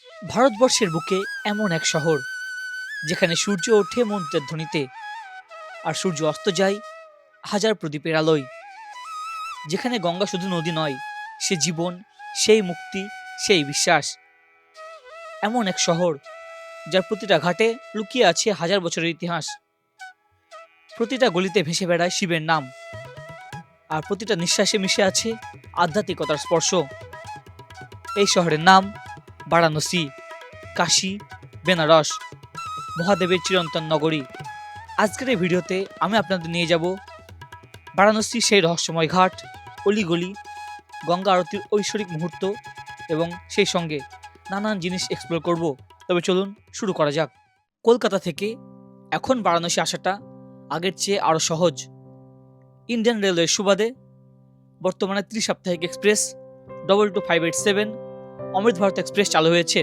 ভারতবর্ষের বুকে এমন এক শহর যেখানে সূর্য ওঠে মন্ত্রের ধ্বনিতে আর সূর্য অস্ত যায় হাজার প্রদীপের আলোয়, যেখানে গঙ্গা শুধু নদী নয়, সে জীবন, সেই মুক্তি, সেই বিশ্বাস। এমন এক শহর যার প্রতিটা ঘাটে লুকিয়ে আছে হাজার বছরের ইতিহাস। প্রতিটা গলিতে ভেসে বেড়ায় শিবের নাম, আর প্রতিটা নিঃশ্বাসে মিশে আছে আধ্যাত্মিকতার স্পর্শ। এই শহরের নাম বারাণসী, কাশী, বেনারস, মহাদেবের চিরন্তন নগরী। আজকের এই ভিডিওতে আমি আপনাদের নিয়ে যাব বারাণসী সেই রহস্যময় ঘাট, অলিগলি, গঙ্গা আরতির ঐশ্বরিক মুহূর্ত এবং সেই সঙ্গে নানান জিনিস এক্সপ্লোর করব। তবে চলুন শুরু করা যাক। কলকাতা থেকে এখন বারাণসী আসাটা আগের চেয়ে আরও সহজ। ইন্ডিয়ান রেলওয়ের সুবাদে বর্তমানে ত্রিসাপ্তাহিক এক্সপ্রেস 22587 অমৃত ভারত এক্সপ্রেস চালু হয়েছে।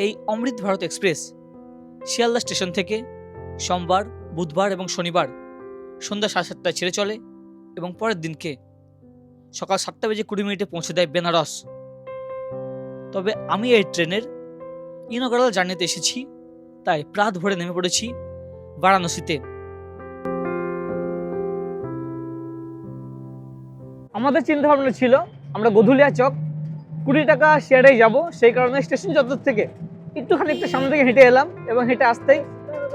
এই অমৃত ভারত এক্সপ্রেস শিয়ালদা স্টেশন থেকে সোমবার, বুধবার এবং শনিবার সন্ধ্যা 7:30টায় ছেড়ে চলে এবং পরের দিনকে সকাল 7:20 পৌঁছে দেয় বেনারস। তবে আমি এই ট্রেনের ইনঅগ্রাল জার্নিতে এসেছি, তাই প্রাত ভরে নেমে পড়েছি বারাণসীতে। আমাদের চিন্তা ভাবনা ছিল আমরা গধুলিয়া চক 20 টাকা শেয়ারেই যাব, সেই কারণে স্টেশন চত্বর থেকে একটুখানি একটা সামনে থেকে হেঁটে এলাম এবং হেঁটে আসতেই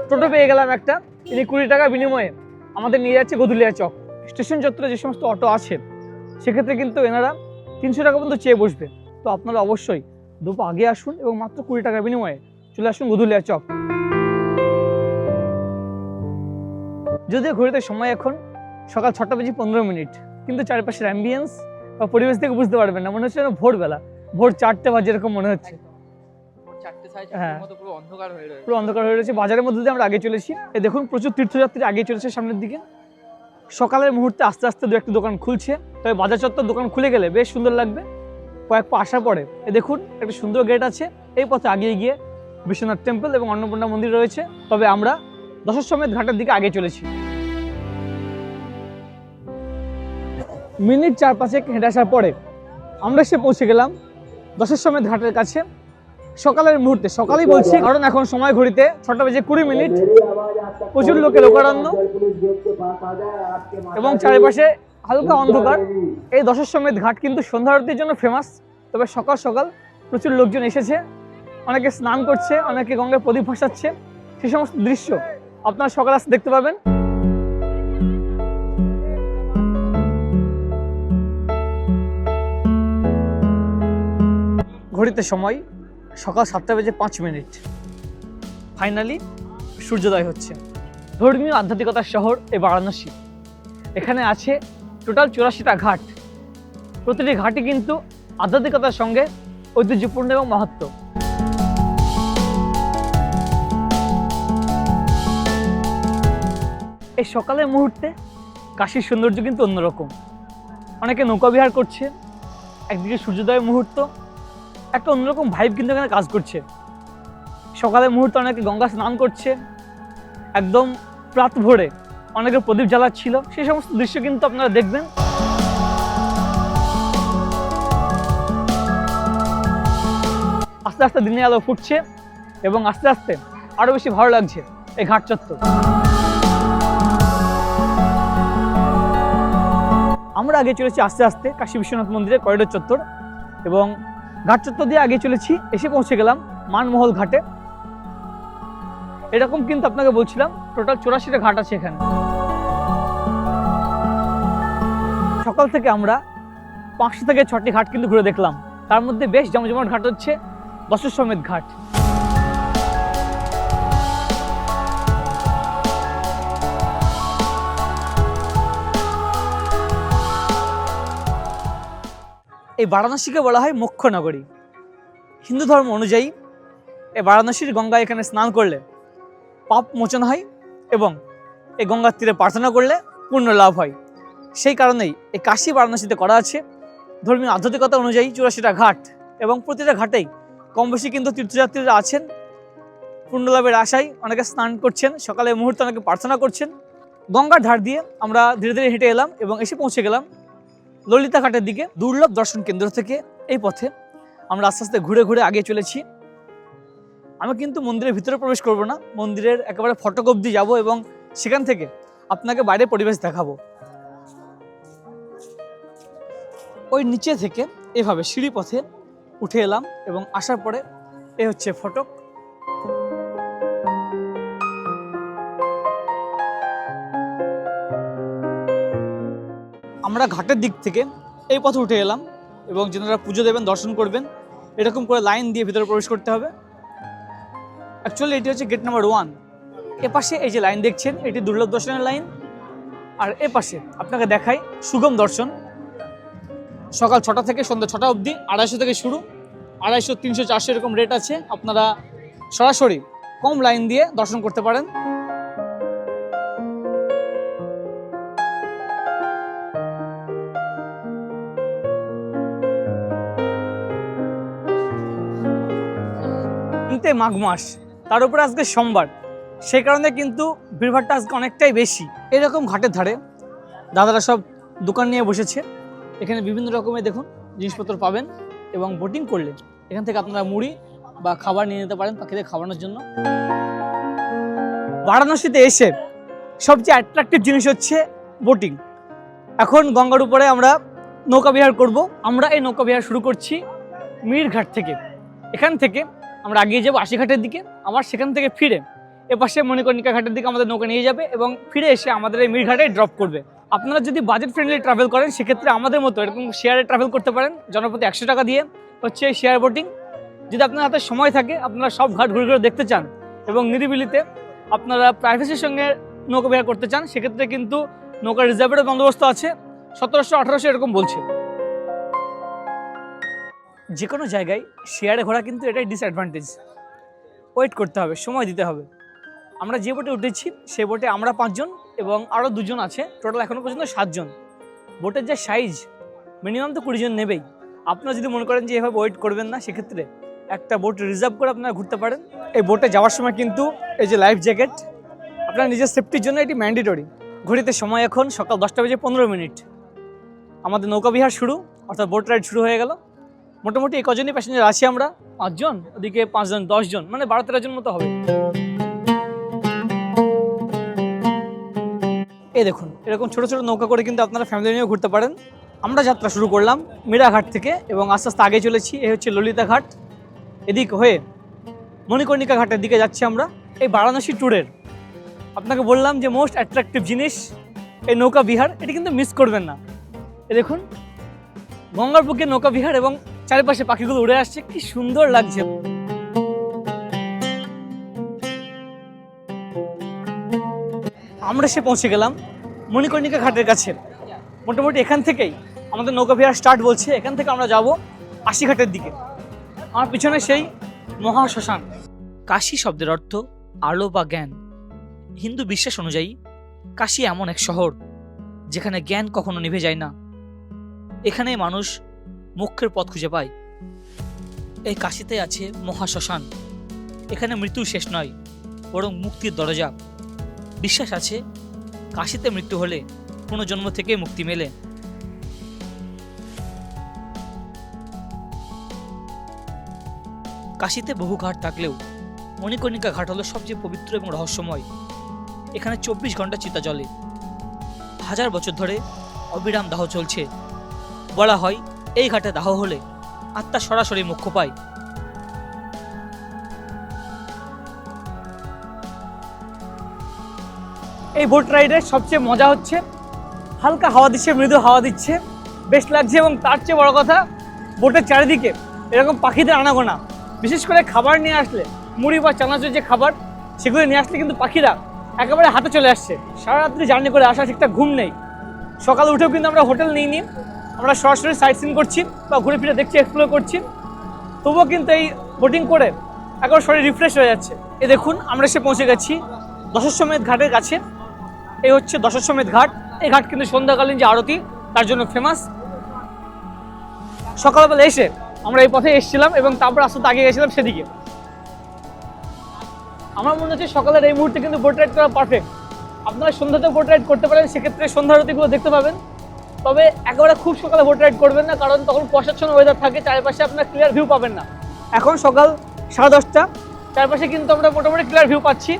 টোটো পেয়ে গেলাম একটা। তিনি 20 টাকা বিনিময়ে আমাদের নিয়ে যাচ্ছে গধুলিয়া চক। স্টেশন চত্বরে যে সমস্ত অটো আছে সেক্ষেত্রে কিন্তু এনারা 300 টাকা পর্যন্ত চেয়ে বসবে। তো আপনারা অবশ্যই দুপা আগে আসুন এবং মাত্র 20 টাকার বিনিময়ে চলে আসুন গধুলিয়া চক। যদিও ঘড়িতে সময় এখন সকাল 6:15, কিন্তু চারপাশের অ্যাম্বিয়েন্স বা পরিবেশ থেকে বুঝতে পারবেন না, মনে হচ্ছে যেন ভোরবেলা, ভোর 4টে বাজে এরকম মনে হচ্ছে। হ্যাঁ, পুরো অন্ধকার হয়ে রয়েছে। বাজারের মধ্যে দিয়ে আমরা আগে চলেছি। এই দেখুন প্রচুর তীর্থযাত্রী আগে চলেছে সামনের দিকে। সকালের মুহূর্তে আস্তে আস্তে দু একটা দোকান খুলছে, তবে বাজার চত্বর দোকান খুলে গেলে বেশ সুন্দর লাগবে। কয়েক পা আসার পরে এই দেখুন একটা সুন্দর গেট আছে। এই পথে আগিয়ে গিয়ে বিশ্বনাথ টেম্পল এবং অন্নপূর্ণা মন্দির রয়েছে। তবে আমরা দশাশ্বমেধ ঘাটের দিকে আগে চলেছি। মিনিট 4-5 হেঁটে আসার পরে আমরা এসে পৌঁছে গেলাম দশাশ্বমেধ ঘাটের কাছে। সকালের মুহূর্তে, সকালেই বলছি কারণ এখন সময় ঘড়িতে 6:20। প্রচুর লোকের লোকারণ্য এবং চারিপাশে হালকা অন্ধকার। এই দশাশ্বমেধ ঘাট কিন্তু সন্ধ্যা আরতির জন্য ফেমাস। তবে সকাল সকাল প্রচুর লোকজন এসেছে, অনেকে স্নান করছে, অনেকে গঙ্গায় প্রদীপ ভাসাচ্ছে। সেই সমস্ত দৃশ্য আপনারা সকাল আসতে দেখতে পাবেন। ঘড়িতে সময় সকাল 7:05। ফাইনালি সূর্যোদয় হচ্ছে। ধর্মীয় আধ্যাত্মিকতার শহর এই বারাণসী। এখানে আছে টোটাল 84টা ঘাট। প্রতিটি ঘাটই কিন্তু আধ্যাত্মিকতার সঙ্গে ঐতিহ্যপূর্ণ এবং মাহাত্ম্য। এই সকালের মুহূর্তে কাশীর সৌন্দর্য কিন্তু অন্যরকম। অনেকে নৌকা বিহার করছে, একদিকে সূর্যোদয়ের মুহূর্ত, একটা অন্যরকম ভাইব কিন্তু এখানে কাজ করছে। সকালের মুহূর্তে অনেকে গঙ্গা স্নান করছে, একদম প্রাত ভোরে অনেকে প্রদীপ জ্বালাচ্ছিল। সেই সমস্ত দৃশ্য কিন্তু আপনারা দেখবেন। আস্তে আস্তে দিনের আলো ফুটছে এবং আস্তে আস্তে আরো বেশি ভালো লাগছে এই ঘাট চত্বর। আমরা আগে চলেছি আস্তে আস্তে কাশী বিশ্বনাথ মন্দিরের করিডোর চত্বর এবং ঘাট চত্বর দিয়ে আগে চলেছি। এসে পৌঁছে গেলাম মানমহল ঘাটে। এরকম কিন্তু আপনাকে বলছিলাম টোটাল 84টা ঘাট আছে এখানে। সকাল থেকে আমরা 5 থেকে 6টি ঘাট কিন্তু ঘুরে দেখলাম। তার মধ্যে বেশ জমজমাট ঘাট হচ্ছে দশাশ্বমেধ ঘাট। এই বারাণসীকে বলা হয় মোক্ষ নগরী। হিন্দু ধর্ম অনুযায়ী এই বারাণসীর গঙ্গা এখানে স্নান করলে পাপ মোচন হয় এবং এই গঙ্গার তীরে প্রার্থনা করলে পুণ্য লাভ হয়। সেই কারণেই এই কাশী বারাণসীতে করা আছে। ধর্মীয় আধ্যাত্মিকতা অনুযায়ী 84টা ঘাট এবং প্রতিটা ঘাটেই কম বেশি কিন্তু তীর্থযাত্রীরা আছেন। পুণ্য লাভের আশায় অনেকে স্নান করছেন, সকালের মুহূর্তে অনেকে প্রার্থনা করছেন। গঙ্গার ধার দিয়ে আমরা ধীরে ধীরে হেঁটে এলাম এবং এসে পৌঁছে গেলাম ললিতা ঘাটের দিকে। দুর্লভ দর্শন কেন্দ্র থেকে এই পথে আমরা আস্তে আস্তে ঘুরে ঘুরে আগে চলেছি আমি কিন্তু মন্দিরের ভিতরে প্রবেশ করব না, মন্দিরের একেবারে ফটক অবধি যাব এবং সেখান থেকে আপনাকে বাইরে পরিবেশ দেখাবো। ওই নিচে থেকে এভাবে সিঁড়ি পথে উঠে এলাম এবং আসার পরে এ হচ্ছে ফটক। আমরা ঘাটের দিক থেকে এই পথে উঠে এলাম এবং যেনারা পুজো দেবেন, দর্শন করবেন, এরকম করে লাইন দিয়ে ভিতরে প্রবেশ করতে হবে। অ্যাকচুয়ালি এটি হচ্ছে গেট নাম্বার 1। এপাশে এই যে লাইন দেখছেন, এটি দুর্লভ দর্শনের লাইন। আর এপাশে আপনাকে দেখাই সুগম দর্শন। সকাল 6টা থেকে সন্ধ্যা 6টা অবধি 250 থেকে শুরু, 250, 300, 400 এরকম রেট আছে। আপনারা সরাসরি কম লাইন দিয়ে দর্শন করতে পারেন। মাঘ মাস, তার উপরে আজকে সোমবার, সেই কারণে কিন্তু ভিড়ভাড়টা আজকে অনেকটাই বেশি। এরকম ঘাটের ধারে দাদারা সব দোকান নিয়ে বসেছে। এখানে বিভিন্ন রকমের দেখুন জিনিসপত্র পাবেন এবং বোটিং করলে এখান থেকে আপনারা মুড়ি বা খাবার নিয়ে নিতে পারেন পাখিদের খাওয়ানোর জন্য। বারাণসীতে এসে সবচেয়ে অ্যাট্রাকটিভ জিনিস হচ্ছে বোটিং। এখন গঙ্গার উপরে আমরা নৌকা বিহার করব। আমরা এই নৌকা বিহার শুরু করছি মির ঘাট থেকে। এখান থেকে আমরা এগিয়ে যাবো আশিঘাটের দিকে, আবার সেখান থেকে ফিরে এপাশে মণিকর্ণিকা ঘাটের দিকে আমাদের নৌকা নিয়ে যাবে এবং ফিরে এসে আমাদের এই মির ঘাটে ড্রপ করবে। আপনারা যদি বাজেট ফ্রেন্ডলি ট্রাভেল করেন সেক্ষেত্রে আমাদের মতো এরকম শেয়ারে ট্রাভেল করতে পারেন। জনপ্রতি 100 টাকা দিয়ে হচ্ছে শেয়ার বোটিং। যদি আপনার হাতে সময় থাকে, আপনারা সব ঘাট ঘুরে ঘুরে দেখতে চান এবং নিরিবিলিতে আপনারা প্রাইভেসির সঙ্গে নৌকা বিহার করতে চান, সেক্ষেত্রে কিন্তু নৌকা রিজার্ভের বন্দোবস্ত আছে। 1700, 1800 এরকম বলছে। যে কোনো জায়গায় শেয়ারে ঘোরা কিন্তু এটাই ডিসঅ্যাডভান্টেজ, ওয়েট করতে হবে, সময় দিতে হবে। আমরা যে বোটে উঠেছি সেই বোটে আমরা 5 জন এবং আরও 2 জন আছে, টোটাল এখনও পর্যন্ত 7 জন। বোটের যে সাইজ মিনিমাম তো 20 জন নেবেই। আপনারা যদি মনে করেন যে এভাবে ওয়েট করবেন না, সেক্ষেত্রে একটা বোট রিজার্ভ করে আপনারা ঘুরতে পারেন। এই বোটে যাওয়ার সময় কিন্তু এই যে লাইফ জ্যাকেট আপনার নিজের সেফটির জন্য এটি ম্যান্ডেটরি। ঘড়িতে সময় এখন সকাল 10:15। আমাদের নৌকা বিহার শুরু, অর্থাৎ বোট রাইড শুরু হয়ে গেল। মোটামুটি এই কজনই প্যাসেঞ্জার আছি আমরা, 5 জন, ওদিকে 5 জন, 10 জন, মানে 12-13 জন মতো হবে। এই দেখুন এরকম ছোট ছোট নৌকা করে কিন্তু আপনারা ফ্যামিলি নিয়েও ঘুরতে পারেন। আমরা যাত্রা শুরু করলাম মীরাঘাট থেকে এবং আস্তে আস্তে আগে চলেছি। এই হচ্ছে ললিতা ঘাট, এদিক হয়ে মণিকর্ণিকা ঘাটের দিকে যাচ্ছি আমরা। এই বারাণসী ট্যুরের আপনাকে বললাম যে মোস্ট অ্যাট্রাকটিভ জিনিস এই নৌকা বিহার, এটি কিন্তু মিস করবেন না। এ দেখুন গঙ্গার বুকে নৌকা বিহার এবং চারিপাশে পাখিগুলো উড়ে আসছে, কি সুন্দর লাগছে। আমরা এসে পৌঁছে গেলাম মণিকর্ণিকা ঘাটের কাছে। মোটামুটি এখান থেকেই আমাদের নৌকা বিহার স্টার্ট বলছে। এখান থেকে আমরা যাব আশিঘাটের দিকে। আমার পিছনে সেই মহাশ্মশান। কাশী শব্দের অর্থ আলো বা জ্ঞান। হিন্দু বিশ্বাস অনুযায়ী কাশী এমন এক শহর যেখানে জ্ঞান কখনো নিভে যায় না। এখানে মানুষ মোক্ষের পথ খুঁজে পায়। এই কাশীতে আছে মহাশ্মশান। এখানে মৃত্যু শেষ নয়, বরং মুক্তির দরজা। বিশ্বাস আছে কাশীতে মৃত্যু হলে কোনো জন্ম থেকে মুক্তি মেলে। কাশীতে বহু ঘাট থাকলেও মণিকর্ণিকা ঘাট হলো সবচেয়ে পবিত্র এবং রহস্যময়। এখানে 24 ঘন্টা চিতা জ্বলে। 1000 বছর ধরে অবিরাম দাহ চলছে। বলা হয় এই ঘাটে দাহ হলে আত্মা সরাসরি মোক্ষ পায়। এই বোট রাইডের সবচেয়ে মজা হচ্ছে হালকা হাওয়া দিচ্ছে, মৃদু হাওয়া দিচ্ছে, বেশ লাগছে। এবং তার চেয়ে বড় কথা, বোটের চারিদিকে এরকম পাখিদের আনাগোনা। বিশেষ করে খাবার নিয়ে আসলে, মুড়ি বা চানাচুর যে খাবার, সেগুলো নিয়ে আসলে কিন্তু পাখিরা একেবারে হাতে চলে আসছে। সারা রাত্রি জার্নি করে আসা, ঠিকঠাক ঘুম নেই। সকালে উঠেও কিন্তু আমরা হোটেল নিইনি, আমরা সরাসরি সাইট সিন করছি বা ঘুরে ফিরে দেখছি, এক্সপ্লোর করছি। তবুও কিন্তু এই বোটিং করে একবার শরীর রিফ্রেশ হয়ে যাচ্ছে। এ দেখুন আমরা এসে পৌঁছে গেছি দশাশ্বমেধ ঘাটের কাছে। এই হচ্ছে দশাশ্বমেধ ঘাট। এই ঘাট কিন্তু সন্ধ্যাকালীন যে আরতি তার জন্য ফেমাস। সকালবেলা এসে আমরা এই পথে এসেছিলাম এবং তারপর আস্তে আস্তে আগে গেছিলাম সেদিকে। আমার মনে হচ্ছে সকালের এই মুহূর্তে কিন্তু বোট রাইড করা পারফেক্ট। আপনারা সন্ধ্যাতে বোট রাইড করতে পারেন, সেক্ষেত্রে সন্ধ্যা আরতিগুলো দেখতে পাবেন। তবে একেবারে খুব সকালে বোট রাইড করবেন না, কারণ তখন কুয়াশাচ্ছন্ন ওয়েদার থাকে, চারিপাশে আপনার ক্লিয়ার ভিউ পাবেন না। এখন সকাল 10:30। চারপাশে কিন্তু আমরা মোটামুটি ক্লিয়ার ভিউ পাচ্ছি।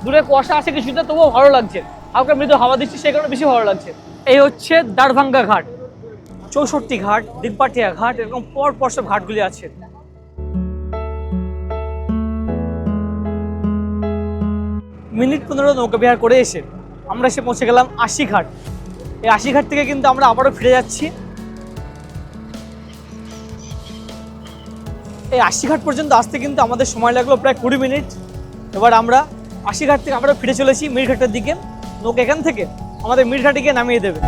দূরে কুয়াশা আছে কিছুটা, তবুও ভালো লাগছে। হালকা মৃদু হাওয়া দিচ্ছে, সেই কারণে বেশি ভালো লাগছে। এই হচ্ছে দারভাঙ্গা ঘাট, 64 ঘাট, দিনপাটিয়া ঘাট, এরকম পর পর সব ঘাটগুলি আছে। মিনিট 15 নৌকা বিহার করে এসে আমরা এসে পৌঁছে গেলাম 80 ঘাট। এই 80 ঘাট থেকে কিন্তু আমরা আবারও ফিরে যাচ্ছি। এই 80 ঘাট পর্যন্ত আসতে কিন্তু আমাদের সময় লাগলো প্রায় 20 মিনিট। এবার আমরা 80 ঘাট থেকে আবারও ফিরে চলেছি মিরঘাটের দিকে। নৌকা এখান থেকে আমাদের মিরঘাটে গিয়ে নামিয়ে দেবে।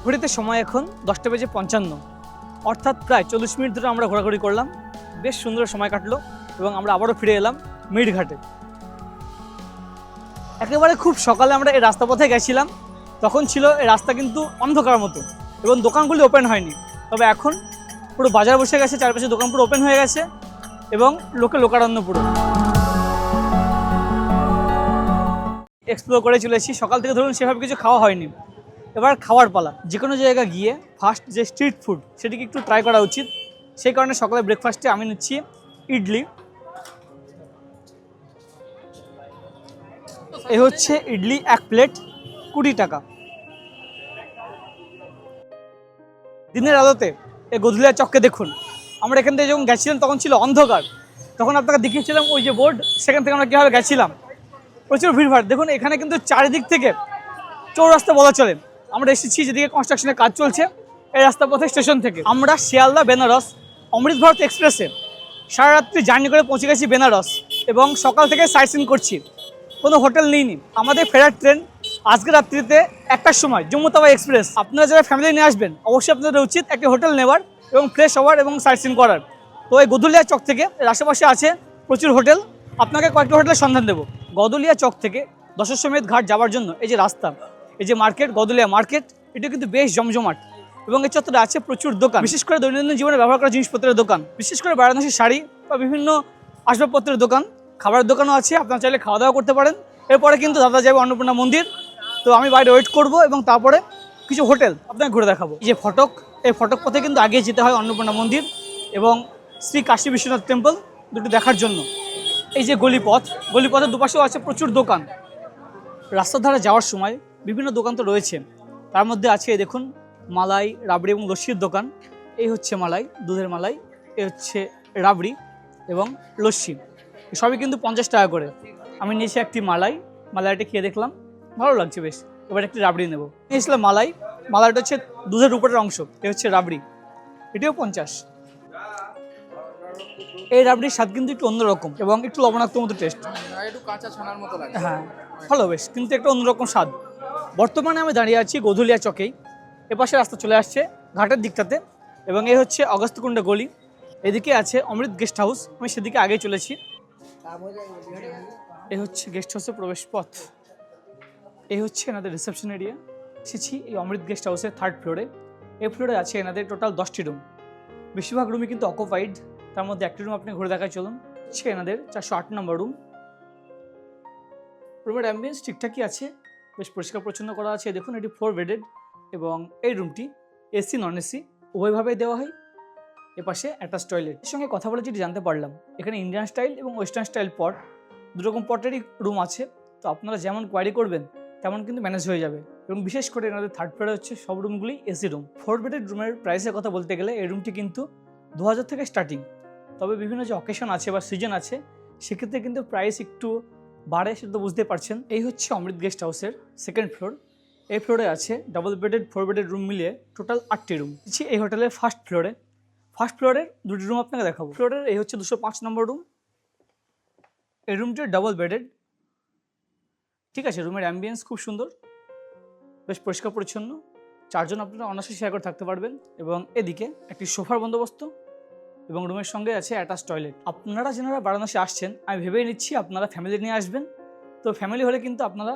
ঘড়িতে সময় এখন 10:55, অর্থাৎ প্রায় 40 মিনিট ধরে আমরা ঘোরাঘুরি করলাম। বেশ সুন্দর সময় কাটলো এবং আমরা আবারও ফিরে এলাম মিরঘাটে। একেবারে খুব সকালে আমরা এই রাস্তা পথে গেছিলাম, তখন ছিল এই রাস্তা কিন্তু অন্ধকার মতো এবং দোকানগুলি ওপেন হয়নি। তবে এখন পুরো বাজার বসে গেছে, চারপাশে দোকান পুরো ওপেন হয়ে গেছে এবং লোকারণ্য পুরো এক্সপ্লোর করে চলেছি। সকাল থেকে ধরুন সেভাবে কিছু খাওয়া হয়নি, এবার খাওয়ার পালা। যে কোনো জায়গায় গিয়ে ফার্স্ট যে স্ট্রিট ফুড সেটিকে একটু ট্রাই করা উচিত। সেই কারণে সকালে ব্রেকফাস্টে আমি নিচ্ছি ইডলি। এ হচ্ছে ইডলি, 1 প্লেট 20 টাকা। দিনের আলোতে এই গধুলিয়া চককে দেখুন। আমরা এখান থেকে যখন গেছিলাম তখন ছিল অন্ধকার, তখন আপনাকে দেখিয়েছিলাম ওই যে বোর্ড, সেখান থেকে আমরা কীভাবে গেছিলাম। প্রচুর ভিড়ভাড় দেখুন এখানে, কিন্তু চারিদিক থেকে চৌরাস্তা বলা চলে। আমরা এসেছি যেদিকে কনস্ট্রাকশনের কাজ চলছে, এই রাস্তা পথে স্টেশন থেকে আমরা শিয়ালদা বেনারস অমৃত ভারত এক্সপ্রেসে সারা রাত্রি জার্নি করে পৌঁছে গেছি বেনারস এবং সকাল থেকে সাইট সিন করছি। কোনো হোটেল নিইনি। আমাদের ফেরার ট্রেন আজকে রাত্রিতে 1টার সময় জম্মু তাওয়া এক্সপ্রেস। আপনারা যারা ফ্যামিলি নিয়ে আসবেন অবশ্যই আপনাদের উচিত একটি হোটেল নেওয়ার এবং ফ্রেশ হওয়ার এবং সাইট সিন করার। তো এই গদুলিয়া চক থেকে এর আশেপাশে আছে প্রচুর হোটেল, আপনাকে কয়েকটি হোটেলের সন্ধান দেবো। গদুলিয়া চক থেকে দশাশ্বমেধ ঘাট যাওয়ার জন্য এই যে রাস্তা, এই যে মার্কেট, গদুলিয়া মার্কেট, এটা কিন্তু বেশ জমজমাট এবং এই চত্বরে আছে প্রচুর দোকান, বিশেষ করে দৈনন্দিন জীবনে ব্যবহার করা জিনিসপত্রের দোকান, বিশেষ করে বারাণসী শাড়ি বা বিভিন্ন আসবাবপত্রের দোকান, খাবারের দোকানও আছে। আপনারা চাইলে খাওয়া দাওয়া করতে পারেন। এরপরে কিন্তু দাদা যাবে অন্নপূর্ণা মন্দির, তো আমি বাইরে ওয়েট করব এবং তারপরে কিছু হোটেল আপনাকে ঘুরে দেখাবো। এই যে ফটক, এই ফটক পথে কিন্তু আগে যেতে হয় অন্নপূর্ণা মন্দির এবং শ্রী কাশী বিশ্বনাথ টেম্পল দুটো দেখার জন্য। এই যে গলিপথ, গলিপথের দুপাশেও আছে প্রচুর দোকান। রাস্তার ধারে যাওয়ার সময় বিভিন্ন দোকান তো রয়েছে, তার মধ্যে আছে দেখুন মালাই, রাবড়ি এবং লস্যির দোকান। এই হচ্ছে মালাই, দুধের মালাই, এই হচ্ছে রাবড়ি এবং লস্যি, সবই কিন্তু 50 টাকা করে। আমি নিয়েছি একটি মালাই, মালাইটা খেয়ে দেখলাম ভালো লাগছে বেশ। এবার একটি রাবড়ি নেব। নিয়েছিলাম মালাই, মালাইটা হচ্ছে দুধের উপরের অংশ, এ হচ্ছে রাবড়ি, এটিও 50। এই রাবড়ির স্বাদ কিন্তু একটু অন্যরকম এবং একটু লবণাক্ত মতো টেস্ট, একটু কাঁচা ছানার মতো লাগে। হ্যাঁ ভালো বেশ, কিন্তু একটা অন্যরকম স্বাদ। বর্তমানে আমি দাঁড়িয়ে আছি গধুলিয়া চকেই। এপাশে রাস্তা চলে আসছে ঘাটের দিকটাতে এবং এই হচ্ছে অগস্ত্যকুণ্ড গলি। এদিকে আছে অমৃত গেস্ট হাউস, আমি সেদিকে আগেই চলেছি। এই হচ্ছে গেস্ট হাউসের প্রবেশ পথ, এই হচ্ছে এনাদের রিসেপশন এরিয়া। এসেছি এই অমৃত গেস্ট হাউসের 3rd ফ্লোরে। এই ফ্লোরে আছে এনাদের টোটাল 10টি রুম। বেশিরভাগ রুমই কিন্তু অকুপাইড, তার মধ্যে একটি রুম আপনি ঘুরে দেখায় চলুন। হচ্ছে এনাদের 408 নম্বর রুম। রুমের অ্যাম্বিয়েন্স ঠিকঠাকই আছে, বেশ পরিষ্কার পরিচ্ছন্ন করা আছে। দেখুন এটি 4 বেডেড এবং এই রুমটি এসি নন এসি উভয়ভাবেই দেওয়া হয়। এপাশে অ্যাটাচ টয়লেট। এর সঙ্গে কথা বলে যেটি জানতে পারলাম, এখানে ইন্ডিয়ান স্টাইল এবং ওয়েস্টার্ন স্টাইল পট, দুরকম পটেরই রুম আছে। তো আপনারা যেমন কোয়ারি করবেন তেমন কিন্তু ম্যানেজ হয়ে যাবে। এবং বিশেষ করে এনাদের 3rd ফ্লোরে হচ্ছে সব রুমগুলি এসি রুম। 4 বেডেড রুমের প্রাইসের কথা বলতে গেলে এই রুমটি কিন্তু 2000 থেকে স্টার্টিং। তবে বিভিন্ন যে অকেশন আছে বা সিজন আছে সেক্ষেত্রে কিন্তু প্রাইস একটু বাড়ে, সেটা তো বুঝতে পারছেন। এই হচ্ছে অমৃত গেস্ট হাউসের 2nd ফ্লোর। এই ফ্লোরে আছে ডাবল বেডেড 4 বেডেড রুম মিলিয়ে টোটাল 8টি রুম। এই হোটেলের 1st ফ্লোরে, 1st ফ্লোরের 2টি রুম আপনাকে দেখাবো। ফ্লোরের এই হচ্ছে 205 নম্বর রুম। এই রুমটি ডাবল বেডেড, ঠিক আছে। রুমের অ্যাম্বিয়েন্স খুব সুন্দর, বেশ পরিষ্কার পরিচ্ছন্ন, 4 জন আপনারা অনায়াসে শেয়ার করে থাকতে পারবেন। এবং এদিকে একটি সোফার বন্দোবস্ত এবং রুমের সঙ্গে আছে অ্যাটাচ টয়লেট। আপনারা যারা বারাণসী আসছেন আমি ভেবেই নিচ্ছি আপনারা ফ্যামিলি নিয়ে আসবেন। তো ফ্যামিলি হলে কিন্তু আপনারা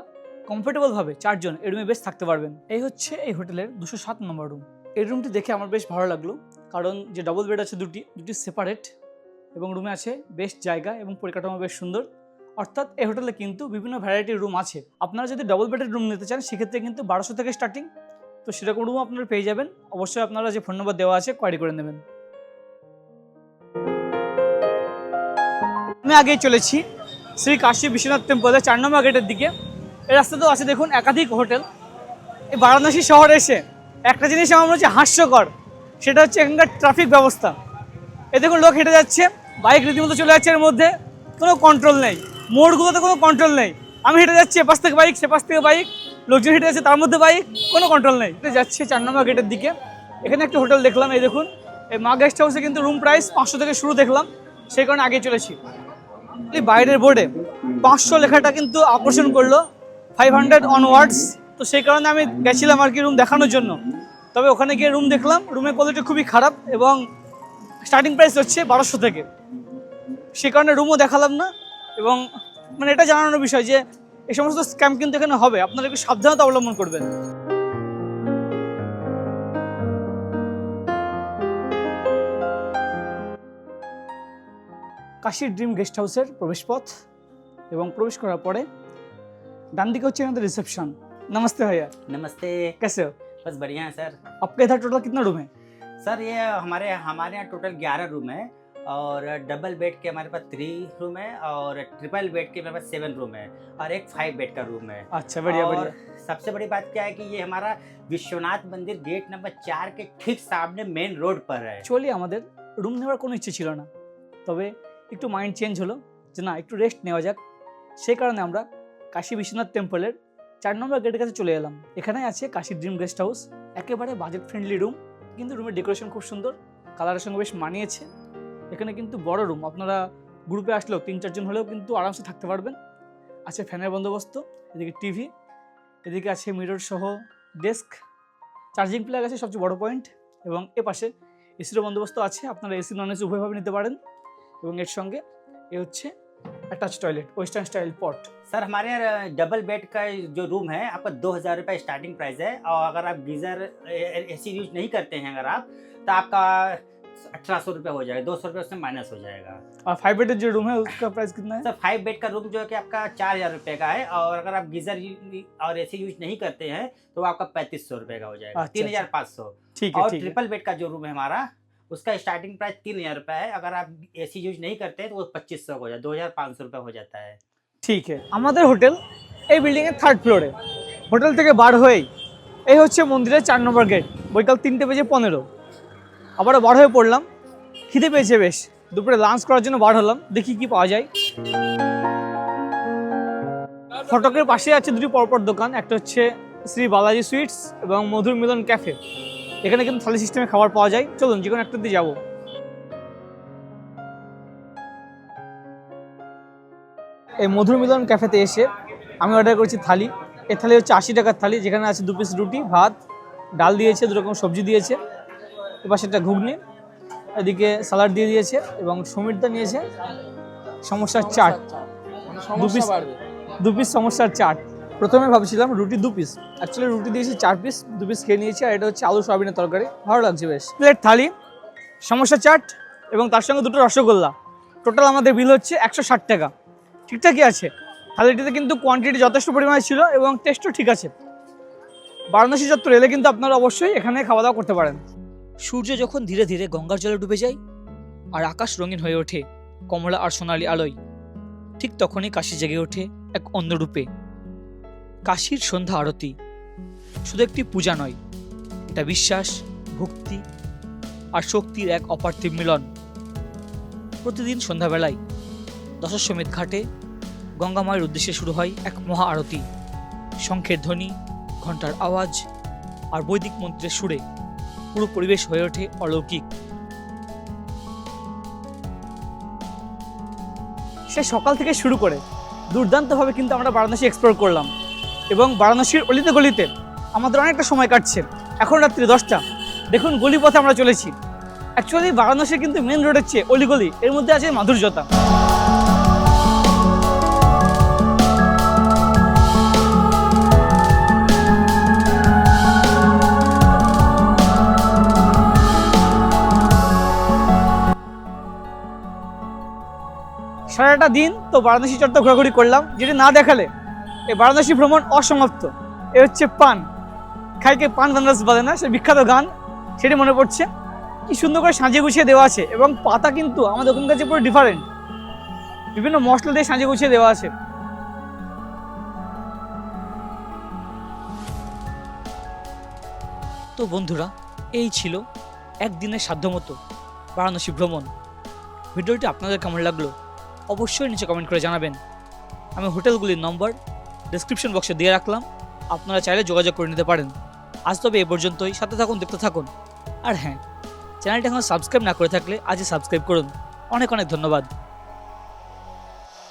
কমফোর্টেবলভাবে 4 জন এই রুমে বেশ থাকতে পারবেন। এই হচ্ছে এই হোটেলের 207 নম্বর রুম। এই রুমটি দেখে আমার বেশ ভালো লাগলো, কারণ যে ডাবল বেড আছে দুটি সেপারেট এবং রুমে আছে বেশ জায়গা এবং পরিকাঠামো বেশ সুন্দর। অর্থাৎ এই হোটেলে কিন্তু বিভিন্ন ভ্যারাইটির রুম আছে। আপনারা যদি ডবল বেডের রুম নিতে চান সেক্ষেত্রে কিন্তু 1200 থেকে স্টার্টিং। তো সেরকম রুম আপনারা পেয়ে যাবেন। অবশ্যই আপনারা যে ফোন নম্বর দেওয়া আছে কোয়ারি করে নেবেন। আমি আগেই চলেছি শ্রী কাশী বিশ্বনাথ টেম্পলের 4 নম্বর গেটের দিকে। এই রাস্তাতেও আছে দেখুন একাধিক হোটেল। এই বারাণসী শহরে এসে একটা জিনিস আমার মনে হচ্ছে হাস্যকর, সেটা হচ্ছে এখানকার ট্রাফিক ব্যবস্থা। এ দেখুন লোক হেঁটে যাচ্ছে, বাইক রীতিমতো চলে যাচ্ছে, এর মধ্যে কোনো কন্ট্রোল নেই। মোড়গুলোতে কোনো কন্ট্রোল নেই। আমি হেঁটে যাচ্ছি, এপাশ থেকে বাইক, সেপাশ থেকে বাইক, লোকজন হেঁটে যাচ্ছে, তার মধ্যে বাইক, কোনো কন্ট্রোল নেই। হেঁটে যাচ্ছে 4 নম্বর গেটের দিকে। এখানে একটা হোটেল দেখলাম, এই দেখুন এই মা গেস্ট হাউসে কিন্তু রুম প্রাইস 500 থেকে শুরু দেখলাম, সেই কারণে আগে চলেছি। এই বাইরের বোর্ডে 500 লেখাটা কিন্তু আকর্ষণ করলো, 500 অনওয়ার্ডস। তো সেই কারণে আমি গেছিলাম আর কি রুম দেখানোর জন্য। তবে ওখানে গিয়ে রুম দেখলাম, রুমের কোয়ালিটি খুবই খারাপ এবং স্টার্টিং প্রাইস হচ্ছে 1200 থেকে। সে কারণে রুমও দেখালাম না। এবং মানে এটা জানানোর বিষয় যে এই সমস্ত স্ক্যাম কিন্তু এখানে হবে, আপনারা একটু সাবধানতা অবলম্বন করবেন। কাশী ড্রিম গেস্ট হাউসের প্রবেশপথ, এবং প্রবেশ করার পরে ডান দিকে হচ্ছে আমাদের রিসেপশন। नमस्ते भैया, नमस्ते। कैसे हो? बस बढ़िया है सर। आपके इधर टोटल कितना रूम है? सर ये हमारे यहाँ टोटल 11 रूम है और डबल बेड के हमारे पास 3 रूम है और ट्रिपल बेड के हमारे पास 7 रूम है और एक 5 बेड का रूम है। अच्छा, बढ़िया और बढ़िया। सबसे बड़ी बात क्या है कि ये हमारा विश्वनाथ मंदिर गेट नंबर 4 के ठीक सामने मेन रोड पर है। অ্যাকচুয়ালি আমাদের রুম নেওয়ার কোনো ইচ্ছে ছিল না, তবে একটু মাইন্ড চেঞ্জ হলো যে না একটু রেস্ট নেওয়া যাক। সেই কারণে আমরা কাশী বিশ্বনাথ টেম্পলের 4 নম্বর গেটের কাছে চলে এলাম। এখানে আছে কাশী ড্রিম গেস্ট হাউস, একেবারে বাজেট ফ্রেন্ডলি রুম, কিন্তু রুমের ডেকোরেশন খুব সুন্দর, কালারের সঙ্গে বেশ মানিয়েছে। এখানে কিন্তু বড় রুম, আপনারা গ্রুপে আসলেও 3-4 জন হলেও কিন্তু আরামসে থাকতে পারবেন। আছে ফ্যানের বন্দোবস্ত, এদিকে টিভি, এদিকে আছে মিরর সহ ডেস্ক, চার্জিং প্লাগ আছে সবচেয়ে বড় পয়েন্ট, এবং এ পাশে এসিরও বন্দোবস্ত আছে, আপনারা এসি নন এসি উভয়ভাবে নিতে পারেন। এবং এর সঙ্গে এ হচ্ছে অ্যাটাচ টয়লেট, ওয়েস্টার্ন স্টাইল পট। सर हमारे यहाँ डबल बेड का जो रूम है आपका 2000 रुपये स्टार्टिंग प्राइस है और अगर आप गीज़र एसी यूज नहीं करते हैं अगर आप तो आपका 1800 रुपये हो जाएगा, 200 रुपये उसमें माइनस हो जाएगा। और 5 बेड जो रूम है उसका प्राइस कितना है? सर 5 बेड का रूम जो है कि आपका 4000 रुपये का है और अगर आप गीज़र और एसी यूज नहीं करते हैं तो वो आपका 3500 रुपये का हो जाएगा, अच्छा, 3500। ठीक है और ठीक है। ट्रिपल बेड का जो रूम है हमारा उसका स्टार्टिंग प्राइस 3000 रुपये है, अगर आप एसी यूज नहीं करते हैं तो वो 2500 हो जाए, 2500 रुपये हो जाता है। ঠিক আছে। আমাদের হোটেল এই বিল্ডিংয়ের 3rd ফ্লোরে। হোটেল থেকে বার হয়েই এই হচ্ছে মন্দিরের 4 নম্বর গেট। বৈকাল 3:15। আবারও বার হয়ে পড়লাম, খিদে পেয়েছে বেশ, দুপুরে লাঞ্চ করার জন্য বার হলাম, দেখি কি পাওয়া যায়। ফটকের পাশে আছে দুটি পরপর দোকান, একটা হচ্ছে শ্রী বালাজি সুইটস এবং মধুর মিলন ক্যাফে। এখানে কিন্তু থালি সিস্টেমে খাবার পাওয়া যায়, চলুন যে কোনো একটাতে যাবো। এই মধুর মিলন ক্যাফেতে এসে আমি অর্ডার করেছি থালি। এই থালি হচ্ছে 80 টাকার থালি, যেখানে আছে 2 পিস রুটি, ভাত, ডাল দিয়েছে, 2 রকম সবজি দিয়েছে, এবার সেটা ঘুগনি, এদিকে স্যালাড দিয়ে দিয়েছে এবং সমীরদা নিয়েছে সমস্যার চাট, মানে 2 সমস্যা পিস বাড়বে। 2 পিস সমস্যার চাট। প্রথমে ভাবছিলাম রুটি 2 পিস, অ্যাকচুয়ালি রুটি দিয়েছে 4 পিস, 2 পিস খেয়ে নিয়েছি। আর এটা হচ্ছে আলু সয়াবিনের তরকারি, ভালো লাগছে বেশ। প্লেট থালি, সমস্যা চাট এবং তার সঙ্গে 2টো রসগোল্লা, টোটাল আমাদের বিল হচ্ছে 160 টাকা। ঠিকঠাকই আছে, থালিটিতে কিন্তু কোয়ান্টিটি যথেষ্ট পরিমাণে ছিল এবং টেস্টও ঠিক আছে। বারাণসী চত্বর এলে কিন্তু আপনারা অবশ্যই এখানে খাওয়া দাওয়া করতে পারেন। সূর্য যখন ধীরে ধীরে গঙ্গার জলে ডুবে যায় আর আকাশ রঙিন হয়ে ওঠে কমলা আর সোনালী আলোয়, ঠিক তখনই কাশী জেগে ওঠে এক অন্য রূপে। কাশীর সন্ধ্যা আরতি শুধু একটি পূজা নয়, এটা বিশ্বাস, ভক্তি আর শক্তির এক অপার্থিব মিলন। প্রতিদিন সন্ধ্যাবেলায় দশাশ্বমেধ ঘাটে গঙ্গা মায়ের উদ্দেশ্যে শুরু হয় এক মহা আরতি। শঙ্খের ধ্বনি, ঘণ্টার আওয়াজ আর বৈদিক মন্ত্রের সুরে পুরো পরিবেশ হয়ে ওঠে অলৌকিক। সে সকাল থেকে শুরু করে দুর্দান্তভাবে কিন্তু আমরা বারাণসী এক্সপ্লোর করলাম এবং বারাণসীর অলিতে গলিতে আমাদের অনেকটা সময় কাটছে। এখন রাত্রি 10টা, দেখুন গলিপথে আমরা চলেছি। অ্যাকচুয়ালি বারাণসী কিন্তু মেন রোডের চেয়ে অলিগলি এর মধ্যে আছে মাধুর্যতা। সারা সারাটা দিন তো বারাণসী চত্বর ঘোরাঘুরি করলাম, যেটা না দেখালে এই বারাণসী ভ্রমণ অসমাপ্ত। এ হচ্ছে পান, খাইকে পান বানারস বলে না, সে বিখ্যাত গান, সেটি মনে পড়ছে। কি সুন্দর করে সাজিয়ে গুছিয়ে দেওয়া আছে, এবং পাতা কিন্তু আমাদের ওখানকার যে পুরো ডিফারেন্ট, বিভিন্ন মশলা দিয়ে সাজিয়ে গুছিয়ে দেওয়া আছে। তো বন্ধুরা, এই ছিল একদিনের সাধ্যমতো বারাণসী ভ্রমণ। ভিডিওটি আপনাদের কেমন লাগলো অবশ্যই নিচে কমেন্ট করে জানাবেন। আমি হোটেলগুলির নম্বর ডেসক্রিপশন বক্সে দিয়ে রাখলাম, আপনারা চাইলে যোগাযোগ করে নিতে পারেন। আজ তবে এ পর্যন্তই, সাথে থাকুন, দেখতে থাকুন। আর হ্যাঁ, চ্যানেলটা এখন সাবস্ক্রাইব না করে থাকলে আজই সাবস্ক্রাইব করুন। অনেক অনেক ধন্যবাদ।